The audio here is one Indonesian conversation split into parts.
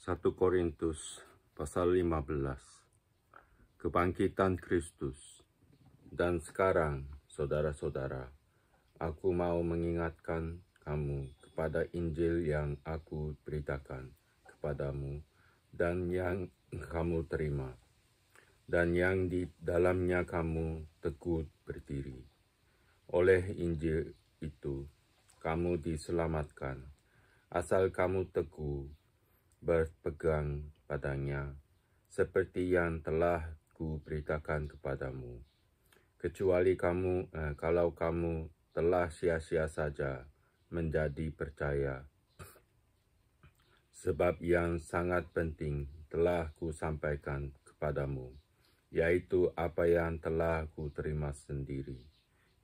1 Korintus pasal 15. Kebangkitan Kristus. Dan sekarang, saudara-saudara, aku mau mengingatkan kamu kepada Injil yang aku beritakan kepadamu dan yang kamu terima, dan yang di dalamnya kamu teguh berdiri. Oleh Injil itu, kamu diselamatkan, asal kamu teguh berpegang padanya, seperti yang telah kuberitakan kepadamu. Kecuali kalau kamu telah sia-sia saja menjadi percaya. Sebab yang sangat penting telah kusampaikan kepadamu, yaitu apa yang telah kuterima sendiri,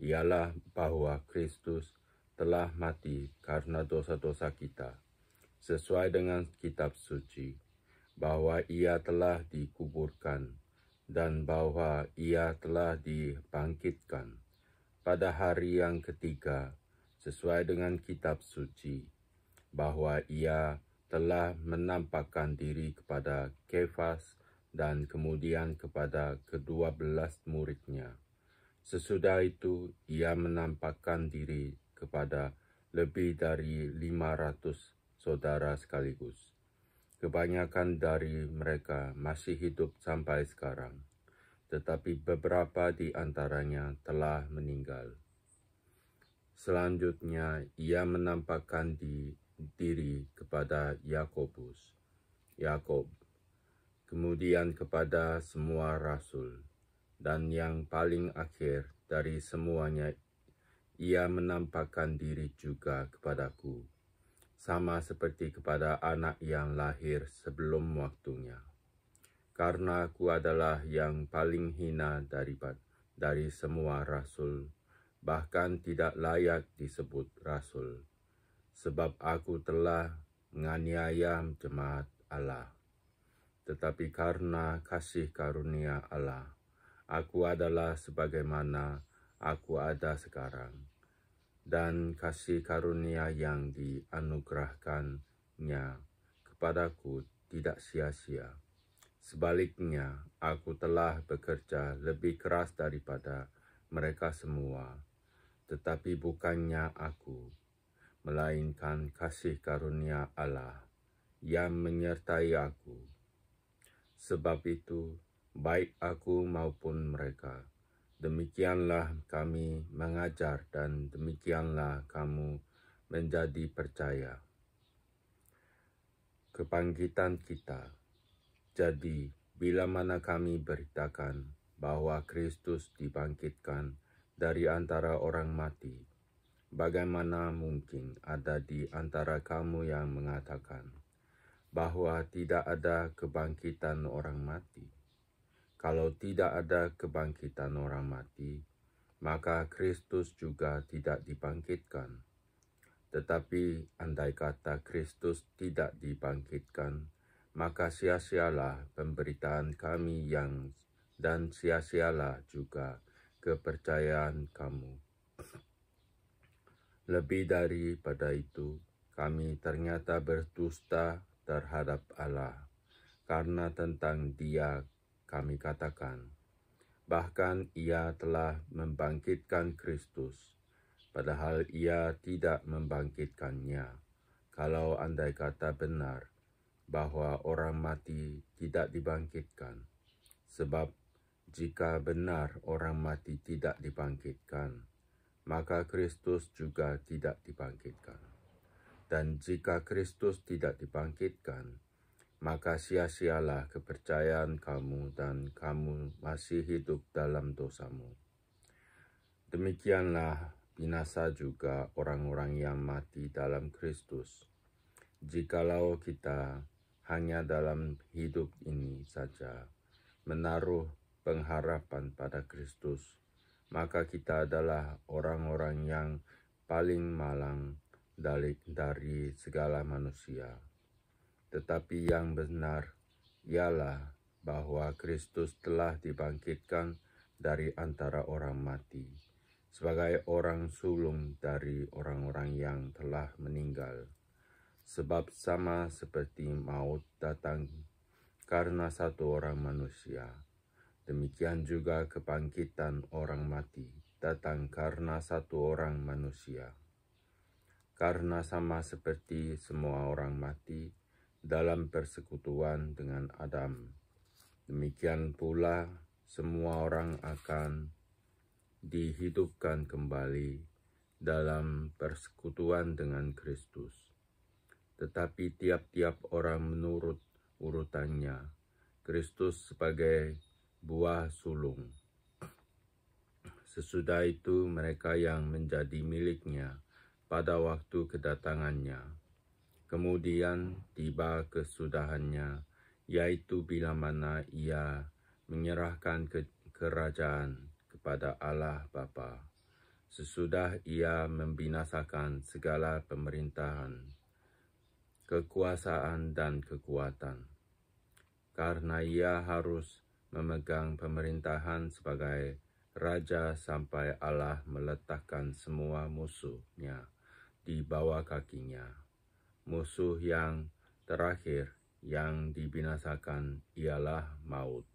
ialah bahwa Kristus telah mati karena dosa-dosa kita, sesuai dengan kitab suci, bahwa ia telah dikuburkan, dan bahwa ia telah dibangkitkan pada hari yang ketiga, sesuai dengan kitab suci, bahwa ia telah menampakkan diri kepada Kefas dan kemudian kepada ke-12 muridnya. Sesudah itu, ia menampakkan diri kepada lebih dari 500 saudara sekaligus. Kebanyakan dari mereka masih hidup sampai sekarang, tetapi beberapa di antaranya telah meninggal. Selanjutnya, ia menampakkan diri kepada Yakub, kemudian kepada semua rasul, dan yang paling akhir dari semuanya, ia menampakkan diri juga kepadaku, sama seperti kepada anak yang lahir sebelum waktunya. Karena aku adalah yang paling hina dari semua rasul, bahkan tidak layak disebut rasul, sebab aku telah menganiaya jemaat Allah. Tetapi karena kasih karunia Allah, aku adalah sebagaimana aku ada sekarang, dan kasih karunia yang dianugerahkannya kepadaku tidak sia-sia. Sebaliknya, aku telah bekerja lebih keras daripada mereka semua, tetapi bukannya aku, melainkan kasih karunia Allah yang menyertai aku. Sebab itu, baik aku maupun mereka, demikianlah kami mengajar dan demikianlah kamu menjadi percaya. Kebangkitan kita. Jadi, bila mana kami beritakan bahwa Kristus dibangkitkan dari antara orang mati, bagaimana mungkin ada di antara kamu yang mengatakan bahwa tidak ada kebangkitan orang mati? Kalau tidak ada kebangkitan orang mati, maka Kristus juga tidak dibangkitkan. Tetapi andai kata Kristus tidak dibangkitkan, maka sia-sialah pemberitaan kami dan sia-sialah juga kepercayaan kamu. Lebih daripada itu, kami ternyata berdusta terhadap Allah, karena tentang Dia kami katakan, bahkan Ia telah membangkitkan Kristus, padahal Ia tidak membangkitkannya. Kalau andai kata benar bahwa orang mati tidak dibangkitkan, sebab jika benar orang mati tidak dibangkitkan, maka Kristus juga tidak dibangkitkan. Dan jika Kristus tidak dibangkitkan, maka sia-sialah kepercayaan kamu dan kamu masih hidup dalam dosamu. Demikianlah binasa juga orang-orang yang mati dalam Kristus. Jikalau kita hanya dalam hidup ini saja menaruh pengharapan pada Kristus, maka kita adalah orang-orang yang paling malang dari segala manusia. Tetapi yang benar ialah bahwa Kristus telah dibangkitkan dari antara orang mati, sebagai orang sulung dari orang-orang yang telah meninggal. Sebab sama seperti maut datang karena satu orang manusia, demikian juga kebangkitan orang mati datang karena satu orang manusia. Karena sama seperti semua orang mati dalam persekutuan dengan Adam, demikian pula semua orang akan dihidupkan kembali dalam persekutuan dengan Kristus. Tetapi tiap-tiap orang menurut urutannya, Kristus sebagai buah sulung. Sesudah itu mereka yang menjadi miliknya pada waktu kedatangannya. Kemudian tiba kesudahannya, yaitu bila mana ia menyerahkan kerajaan kepada Allah Bapa. Sesudah ia membinasakan segala pemerintahan, kekuasaan dan kekuatan, karena ia harus memegang pemerintahan sebagai raja sampai Allah meletakkan semua musuhnya di bawah kakinya. Musuh yang terakhir yang dibinasakan ialah maut,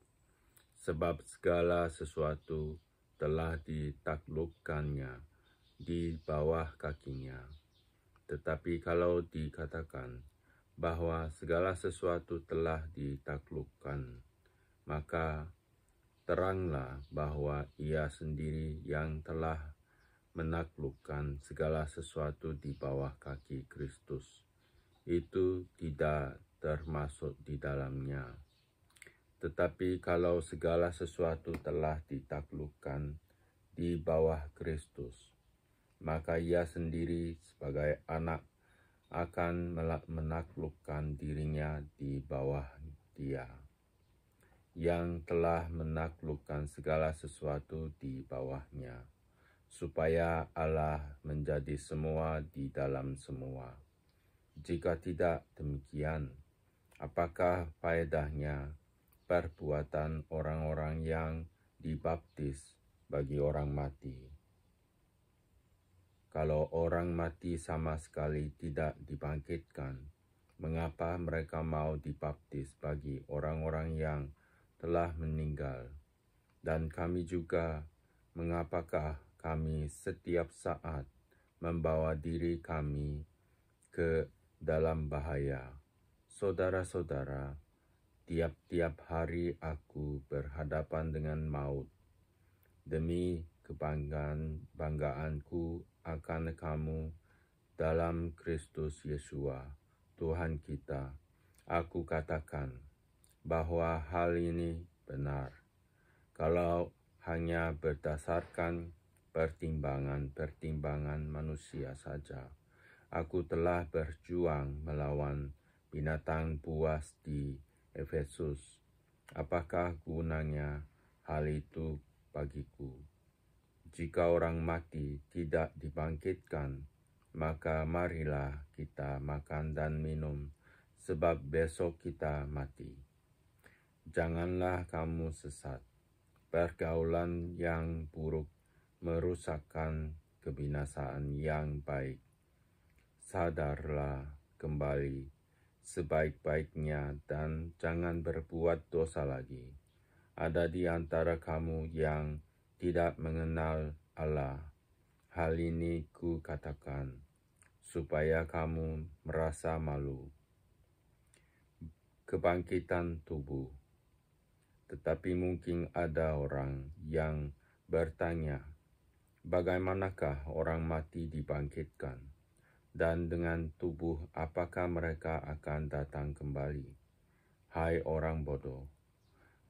sebab segala sesuatu telah ditaklukkannya di bawah kakinya. Tetapi kalau dikatakan bahwa segala sesuatu telah ditaklukkan, maka teranglah bahwa ia sendiri yang telah menaklukkan segala sesuatu di bawah kaki Kristus, itu tidak termasuk di dalamnya. Tetapi kalau segala sesuatu telah ditaklukkan di bawah Kristus, maka ia sendiri sebagai anak akan menaklukkan dirinya di bawah Dia, yang telah menaklukkan segala sesuatu di bawahnya, supaya Allah menjadi semua di dalam semua. Jika tidak demikian, apakah faedahnya perbuatan orang-orang yang dibaptis bagi orang mati? Kalau orang mati sama sekali tidak dibangkitkan, mengapa mereka mau dibaptis bagi orang-orang yang telah meninggal? Dan kami juga, mengapakah kami setiap saat membawa diri kami ke dalam bahaya? Saudara-saudara, tiap-tiap hari aku berhadapan dengan maut, demi kebanggaanku akan kamu dalam Kristus Yesus, Tuhan kita. Aku katakan bahwa hal ini benar. Kalau hanya berdasarkan pertimbangan manusia saja, aku telah berjuang melawan binatang buas di Efesus. Apakah gunanya hal itu bagiku? Jika orang mati tidak dibangkitkan, maka marilah kita makan dan minum, sebab besok kita mati. Janganlah kamu sesat. Pergaulan yang buruk merusakkan kebinasaan yang baik. Sadarlah kembali sebaik-baiknya dan jangan berbuat dosa lagi. Ada di antara kamu yang tidak mengenal Allah. Hal ini ku katakan, supaya kamu merasa malu. Kebangkitan tubuh. Tetapi mungkin ada orang yang bertanya, bagaimanakah orang mati dibangkitkan? Dan dengan tubuh apakah mereka akan datang kembali? Hai orang bodoh,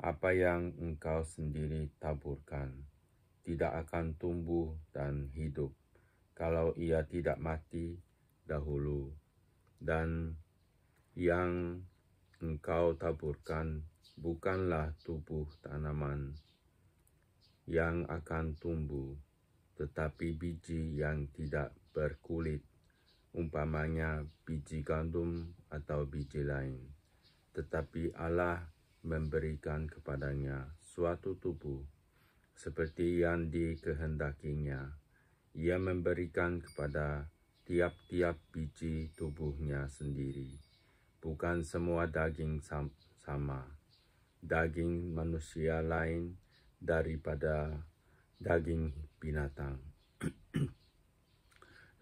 apa yang engkau sendiri taburkan tidak akan tumbuh dan hidup kalau ia tidak mati dahulu. Dan yang engkau taburkan bukanlah tubuh tanaman yang akan tumbuh, tetapi biji yang tidak berkulit, umpamanya biji gandum atau biji lain. Tetapi Allah memberikan kepadanya suatu tubuh seperti yang dikehendakinya. Ia memberikan kepada tiap-tiap biji tubuhnya sendiri. Bukan semua daging sama. Daging manusia lain daripada daging binatang,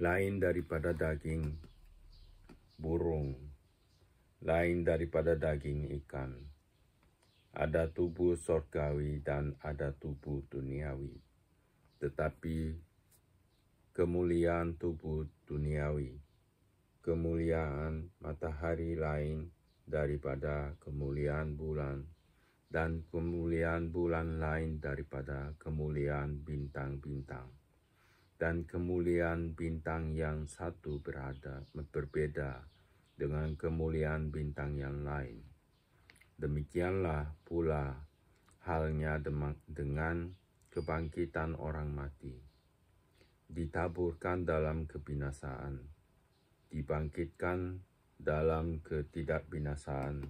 lain daripada daging burung, lain daripada daging ikan. Ada tubuh sorgawi dan ada tubuh duniawi, tetapi kemuliaan tubuh duniawi, kemuliaan matahari lain daripada kemuliaan bulan, dan kemuliaan bulan lain daripada kemuliaan bintang-bintang. Dan kemuliaan bintang yang satu berbeda dengan kemuliaan bintang yang lain. Demikianlah pula halnya dengan kebangkitan orang mati. Ditaburkan dalam kebinasaan, dibangkitkan dalam ketidakbinasaan,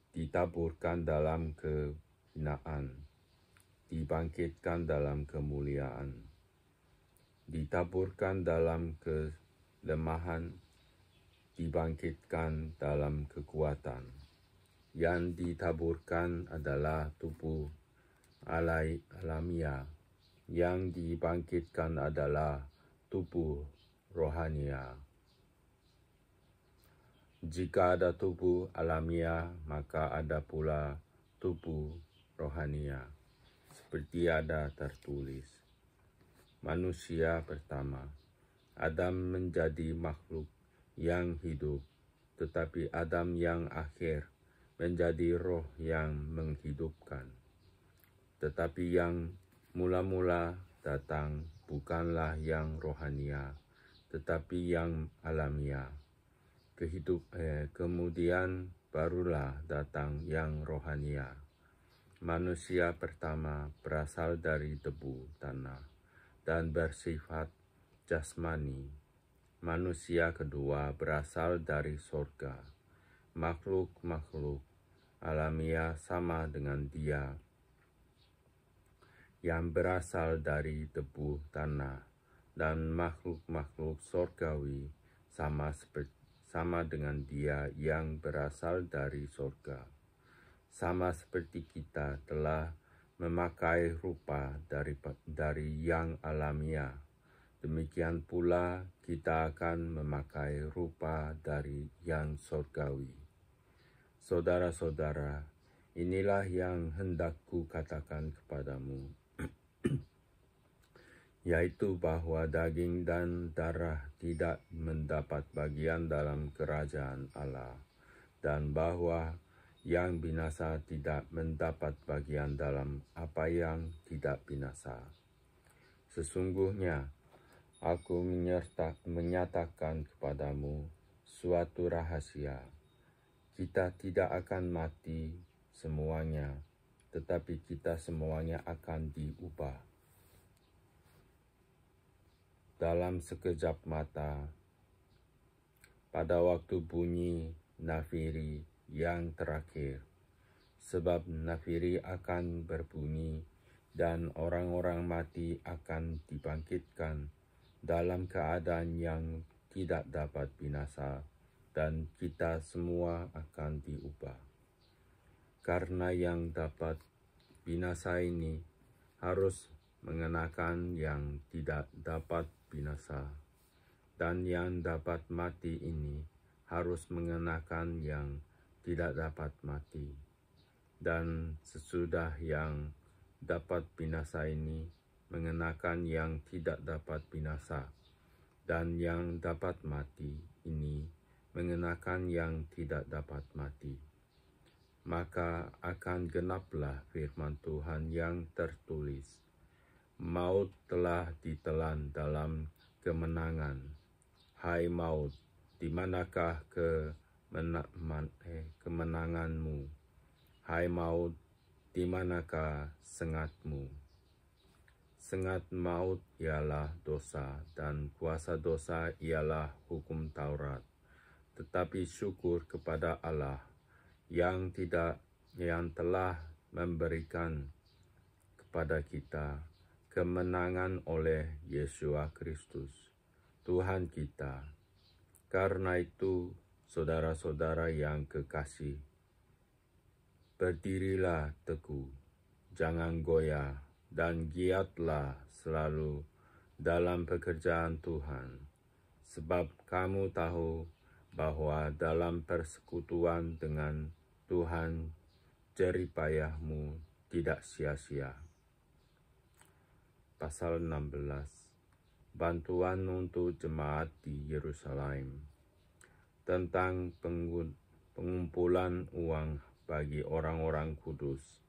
ditaburkan dalam kehinaan, dibangkitkan dalam kemuliaan, ditaburkan dalam kelemahan, dibangkitkan dalam kekuatan. Yang ditaburkan adalah tubuh alamiah, yang dibangkitkan adalah tubuh rohania. Jika ada tubuh alamiah, maka ada pula tubuh rohania. Seperti ada tertulis, manusia pertama, Adam menjadi makhluk yang hidup, tetapi Adam yang akhir menjadi roh yang menghidupkan. Tetapi yang mula-mula datang bukanlah yang rohania, tetapi yang alamiah. Kemudian barulah datang yang rohania. Manusia pertama berasal dari debu tanah dan bersifat jasmani. Manusia kedua berasal dari sorga. Makhluk-makhluk alamiah sama dengan dia yang berasal dari debu tanah, dan makhluk-makhluk sorgawi sama dengan dia yang berasal dari sorga. Sama seperti kita telah memakai rupa dari yang alamiah, demikian pula kita akan memakai rupa dari yang sorgawi. Saudara-saudara, inilah yang hendak ku katakan kepadamu, yaitu bahwa daging dan darah tidak mendapat bagian dalam kerajaan Allah, dan bahwa yang binasa tidak mendapat bagian dalam apa yang tidak binasa. Sesungguhnya, aku menyatakan kepadamu suatu rahasia. Kita tidak akan mati semuanya, tetapi kita semuanya akan diubah dalam sekejap mata, pada waktu bunyi nafiri yang terakhir. Sebab nafiri akan berbunyi dan orang-orang mati akan dibangkitkan dalam keadaan yang tidak dapat binasa, dan kita semua akan diubah. Karena yang dapat binasa ini harus mengenakan yang tidak dapat binasa, dan yang dapat mati ini harus mengenakan yang tidak dapat mati. Dan sesudah yang dapat binasa ini mengenakan yang tidak dapat binasa, dan yang dapat mati ini mengenakan yang tidak dapat mati. Maka akan genaplah firman Tuhan yang tertulis, maut telah ditelan dalam kemenangan. Hai maut, di manakah kemenanganmu? Hai maut, di manakah sengatmu? Sengat maut ialah dosa, dan kuasa dosa ialah hukum Taurat. Tetapi syukur kepada Allah yang telah memberikan kepada kita kemenangan oleh Yesus Kristus. Tuhan kita. Karena itu, saudara-saudara yang kekasih, berdirilah teguh, jangan goyah, dan giatlah selalu dalam pekerjaan Tuhan, sebab kamu tahu bahwa dalam persekutuan dengan Tuhan, jeripayahmu tidak sia-sia. Pasal 16. Bantuan untuk jemaat di Yerusalem. Tentang pengumpulan uang bagi orang-orang kudus,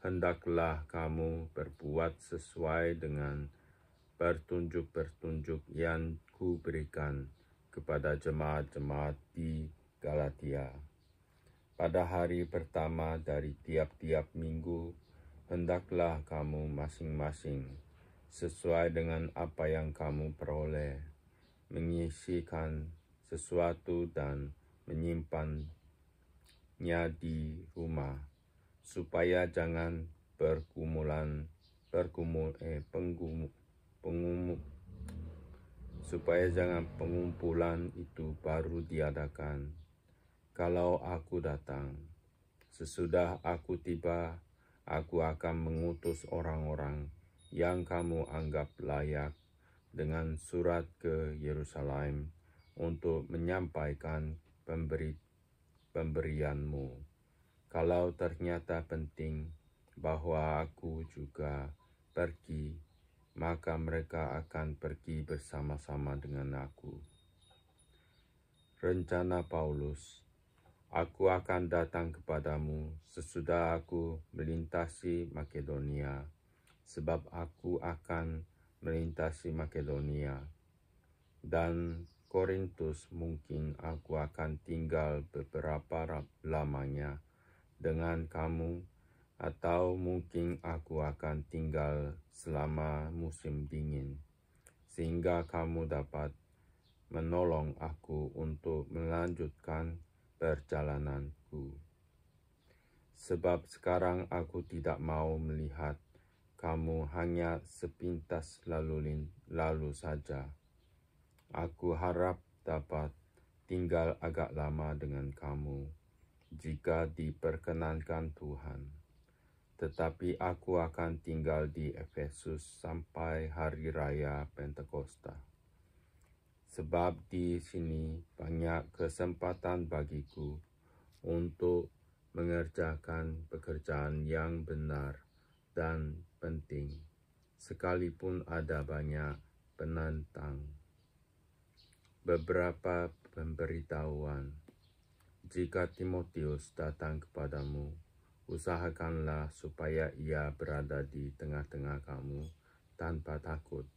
hendaklah kamu berbuat sesuai dengan pertunjuk-pertunjuk yang kuberikan kepada jemaat-jemaat di Galatia. Pada hari pertama dari tiap-tiap minggu, hendaklah kamu masing-masing sesuai dengan apa yang kamu peroleh, menyisihkan sesuatu dan menyimpannya di rumah, supaya jangan pengumpulan itu baru diadakan kalau aku datang. Sesudah aku tiba, aku akan mengutus orang-orang yang kamu anggap layak dengan surat ke Yerusalem untuk menyampaikan pemberianmu. Kalau ternyata penting bahwa aku juga pergi, maka mereka akan pergi bersama-sama dengan aku. Rencana Paulus. Aku akan datang kepadamu sesudah aku melintasi Makedonia, sebab aku akan melintasi Makedonia dan Korintus. Mungkin aku akan tinggal beberapa lamanya dengan kamu, atau mungkin aku akan tinggal selama musim dingin, sehingga kamu dapat menolong aku untuk melanjutkan perjalananku. Sebab sekarang aku tidak mau melihat kamu hanya sepintas lalu saja. Aku harap dapat tinggal agak lama dengan kamu, jika diperkenankan Tuhan. Tetapi aku akan tinggal di Efesus sampai hari raya Pentakosta. Sebab di sini banyak kesempatan bagiku untuk mengerjakan pekerjaan yang benar dan penting, sekalipun ada banyak penentang. Beberapa pemberitahuan. Jika Timotius datang kepadamu, usahakanlah supaya ia berada di tengah-tengah kamu tanpa takut,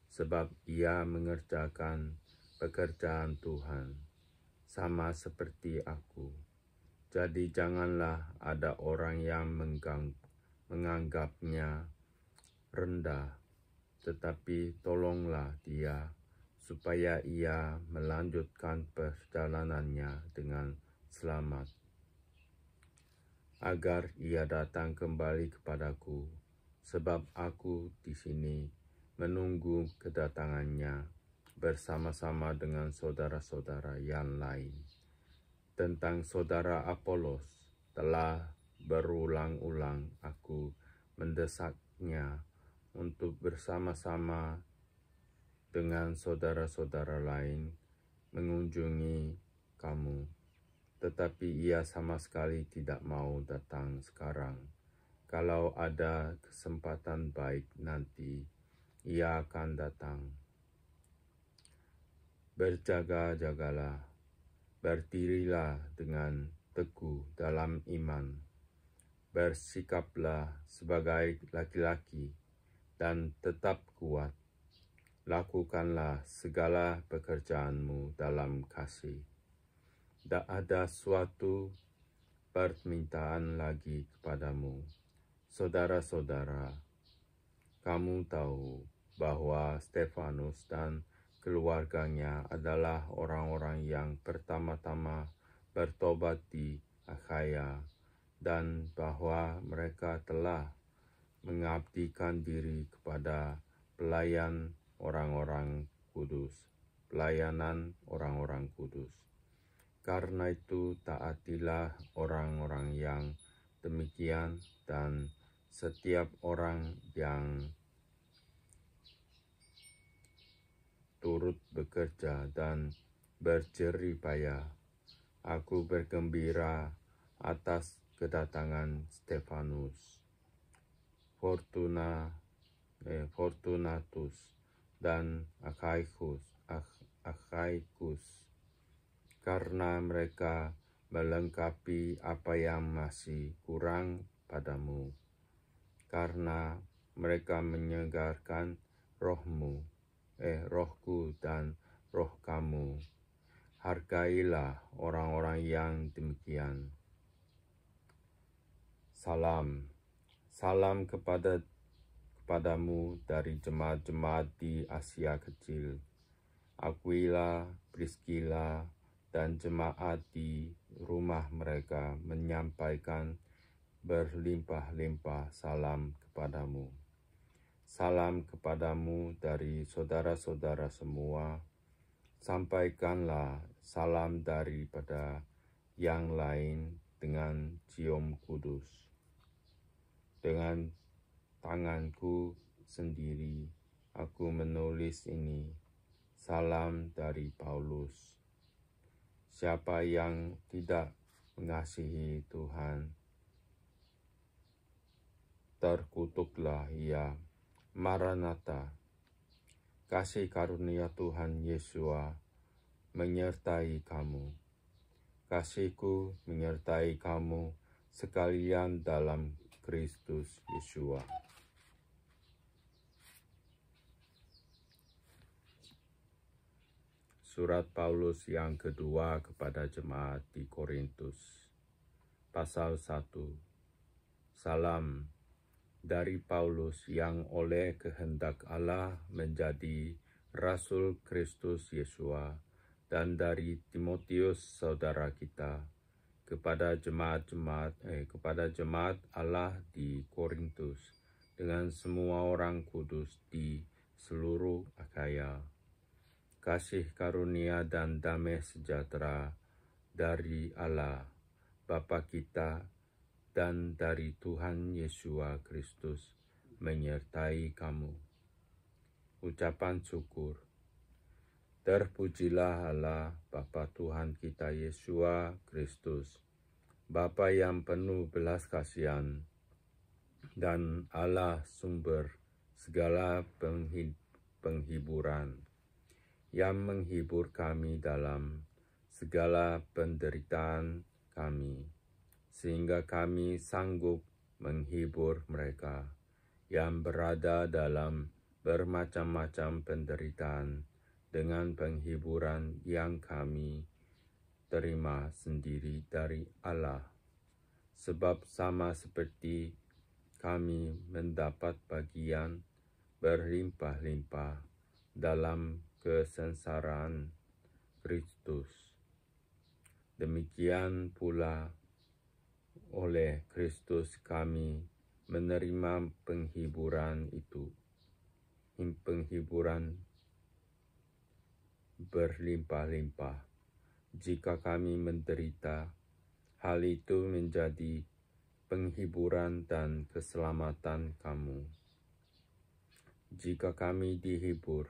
sebab ia mengerjakan pekerjaan Tuhan, sama seperti aku. Jadi janganlah ada orang yang menganggapnya rendah, tetapi tolonglah dia, supaya ia melanjutkan perjalanannya dengan selamat, agar ia datang kembali kepadaku, sebab aku di sini menunggu kedatangannya bersama-sama dengan saudara-saudara yang lain. Tentang saudara Apolos, telah berulang-ulang aku mendesaknya untuk bersama-sama dengan saudara-saudara lain mengunjungi kamu, tetapi ia sama sekali tidak mau datang sekarang. Kalau ada kesempatan baik nanti, ia akan datang. Berjaga-jagalah, berdirilah dengan teguh dalam iman, bersikaplah sebagai laki-laki dan tetap kuat. Lakukanlah segala pekerjaanmu dalam kasih. Tak ada suatu permintaan lagi kepadamu, saudara-saudara. Kamu tahu bahwa Stefanus dan keluarganya adalah orang-orang yang pertama-tama bertobat di Akhaya, dan bahwa mereka telah mengabdikan diri kepada pelayan orang-orang kudus. pelayanan orang-orang kudus. Karena itu taatilah orang-orang yang demikian, dan setiap orang yang turut bekerja dan berjerih payah. Aku bergembira atas kedatangan Stefanus, Fortunatus, dan Achaicus, karena mereka melengkapi apa yang masih kurang padamu, karena mereka menyegarkan rohku dan roh kamu. Hargailah orang-orang yang demikian. Salam kepadamu dari jemaat-jemaat di Asia Kecil. Aquila, Priscilla, dan jemaat di rumah mereka menyampaikan berlimpah-limpah salam kepadamu. Salam kepadamu dari saudara-saudara semua. Sampaikanlah salam daripada yang lain dengan cium kudus. Dengan tanganku sendiri aku menulis ini. Salam dari Paulus. Siapa yang tidak mengasihi Tuhan, terkutuklah ia. Maranatha. Kasih karunia Tuhan Yesus menyertai kamu. Kasihku menyertai kamu sekalian dalam Kristus Yesus. Surat Paulus yang kedua kepada jemaat di Korintus. Pasal 1. Salam dari Paulus yang oleh kehendak Allah menjadi Rasul Kristus Yesus, dan dari Timotius saudara kita, kepada jemaat Allah di Korintus, dengan semua orang kudus di seluruh Akhaya. Kasih karunia dan damai sejahtera dari Allah Bapa kita dan dari Tuhan Yesus Kristus menyertai kamu. Ucapan syukur. Terpujilah Allah Bapa Tuhan kita Yesus Kristus, Bapa yang penuh belas kasihan dan Allah sumber segala penghiburan, yang menghibur kami dalam segala penderitaan kami, sehingga kami sanggup menghibur mereka yang berada dalam bermacam-macam penderitaan dengan penghiburan yang kami terima sendiri dari Allah. Sebab sama seperti kami mendapat bagian berlimpah-limpah dalam kesengsaraan Kristus, demikian pula oleh Kristus kami menerima penghiburan itu, penghiburan berlimpah-limpah. Jika kami menderita, hal itu menjadi penghiburan dan keselamatan kamu. Jika kami dihibur,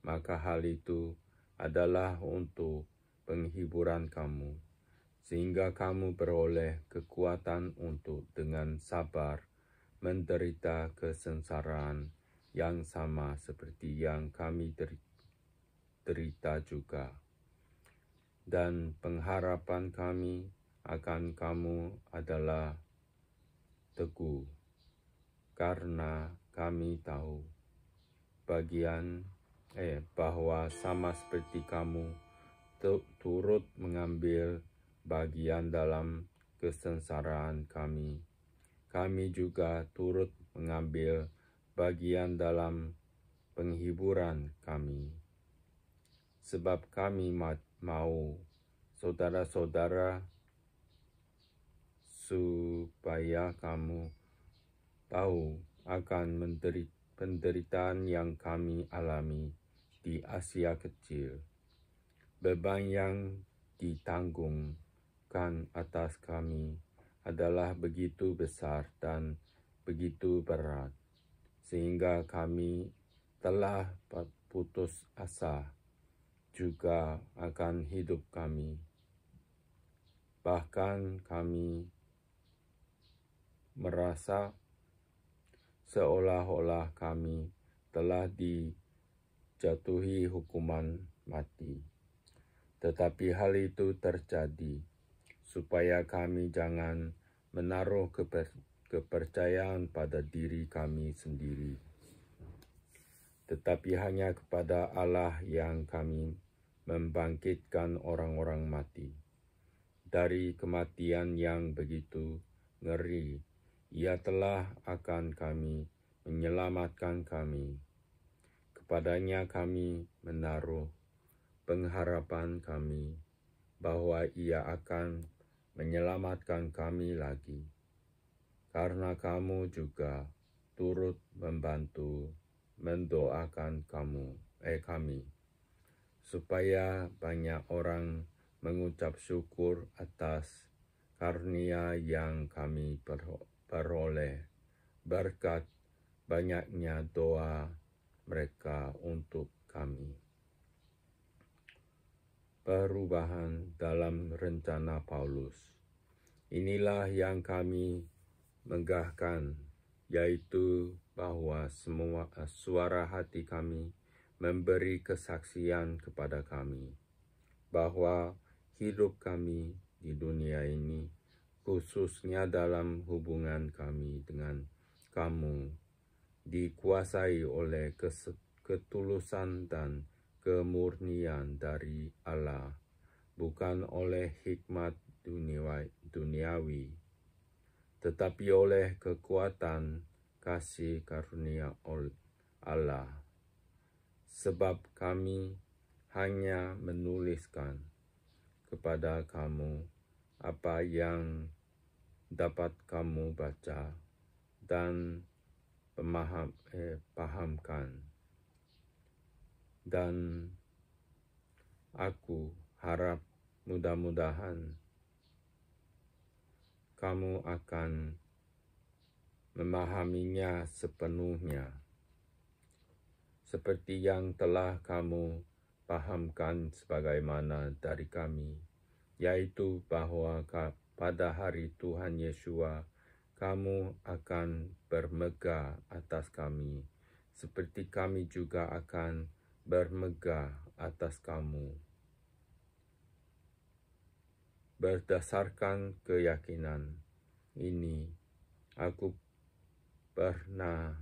maka hal itu adalah untuk penghiburan kamu, sehingga kamu beroleh kekuatan untuk dengan sabar menderita kesengsaraan yang sama seperti yang kami derita juga. Dan pengharapan kami akan kamu adalah teguh, karena kami tahu bahwa sama seperti kamu turut mengambil bagian dalam kesengsaraan kami, kami juga turut mengambil bagian dalam penghiburan kami. Sebab kami mau saudara-saudara supaya kamu tahu akan penderitaan yang kami alami di Asia Kecil. beban yang ditanggungkan atas kami adalah begitu besar dan begitu berat, sehingga kami telah putus asa juga akan hidup kami. Bahkan kami merasa seolah-olah kami telah dijatuhi hukuman mati. Tetapi hal itu terjadi supaya kami jangan menaruh kepercayaan pada diri kami sendiri, tetapi hanya kepada Allah yang kami membangkitkan orang-orang mati. Dari kematian yang begitu ngeri, Ia telah akan kami menyelamatkan kami. Kepadanya kami menaruh pengharapan kami bahwa Ia akan menyelamatkan kami lagi, karena kamu juga turut membantu mendoakan kami, supaya banyak orang mengucap syukur atas karunia yang kami peroleh berkat banyaknya doa mereka untuk kami. Perubahan dalam rencana Paulus. Inilah yang kami megahkan, yaitu bahwa semua suara hati kami memberi kesaksian kepada kami, bahwa hidup kami di dunia ini, khususnya dalam hubungan kami dengan kamu, dikuasai oleh ketulusan dan kemurnian dari Allah, bukan oleh hikmat duniawi, tetapi oleh kekuatan kasih karunia Allah. Sebab kami hanya menuliskan kepada kamu apa yang dapat kamu baca dan pahamkan. Dan aku harap mudah-mudahan kamu akan memahaminya sepenuhnya, seperti yang telah kamu pahamkan sebagaimana dari kami, yaitu bahwa pada hari Tuhan Yesua kamu akan bermegah atas kami, seperti kami juga akan bermegah atas kamu. Berdasarkan keyakinan ini, aku pernah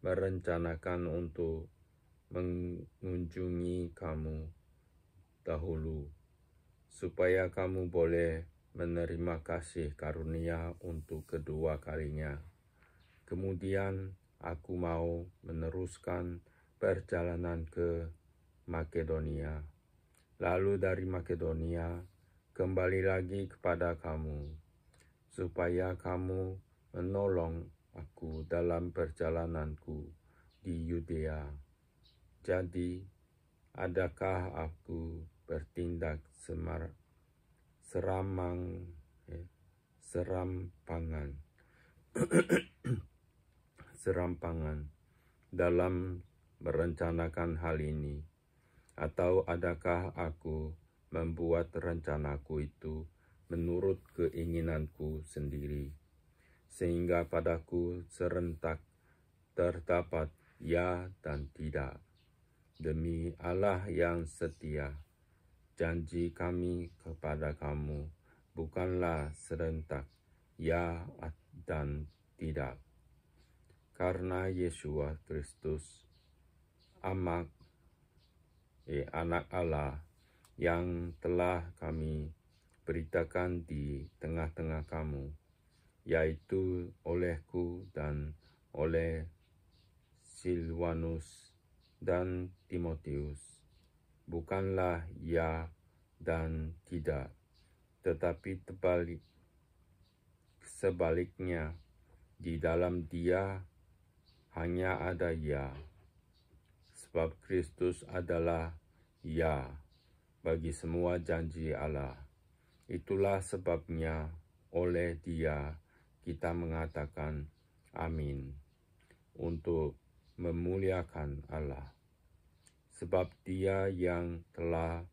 merencanakan untuk mengunjungi kamu dahulu, supaya kamu boleh menerima kasih karunia untuk kedua kalinya. Kemudian aku mau meneruskan perjalanan ke Makedonia, lalu dari Makedonia kembali lagi kepada kamu, supaya kamu menolong aku dalam perjalananku di Yudea. Jadi, adakah aku bertindak serampangan dalam merencanakan hal ini, atau adakah aku membuat rencanaku itu menurut keinginanku sendiri, sehingga padaku serentak terdapat ya dan tidak. Demi Allah yang setia, janji kami kepada kamu bukanlah serentak ya dan tidak. Karena Yesus Kristus, Anak Allah, yang telah kami beritakan di tengah-tengah kamu, yaitu olehku dan oleh Silwanus dan Timotius, bukanlah ya dan tidak, tetapi sebaliknya, di dalam Dia hanya ada ya, sebab Kristus adalah ya, bagi semua janji Allah. Itulah sebabnya oleh Dia kita mengatakan amin untuk memuliakan Allah. Sebab Dia yang telah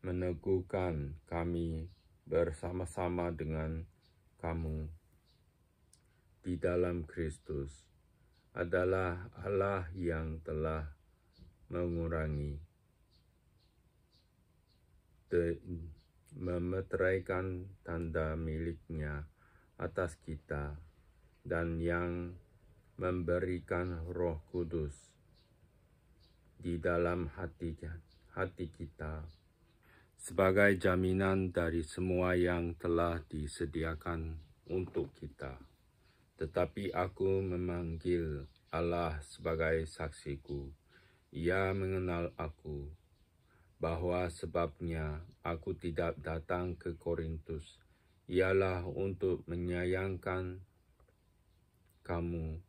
meneguhkan kami bersama-sama dengan kamu di dalam Kristus adalah Allah yang telah mengurangi, memeteraikan tanda miliknya atas kita, dan yang memberikan Roh Kudus di dalam hati kita sebagai jaminan dari semua yang telah disediakan untuk kita. Tetapi aku memanggil Allah sebagai saksiku. Ia mengenal aku, bahwa sebabnya aku tidak datang ke Korintus ialah untuk menyayangkan kamu,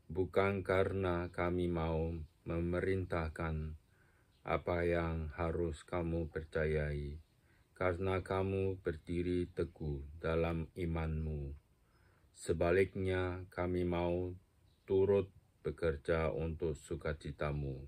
bukan karena kami mau memerintahkan apa yang harus kamu percayai, karena kamu berdiri teguh dalam imanmu. Sebaliknya, kami mau turut bekerja untuk sukacitamu.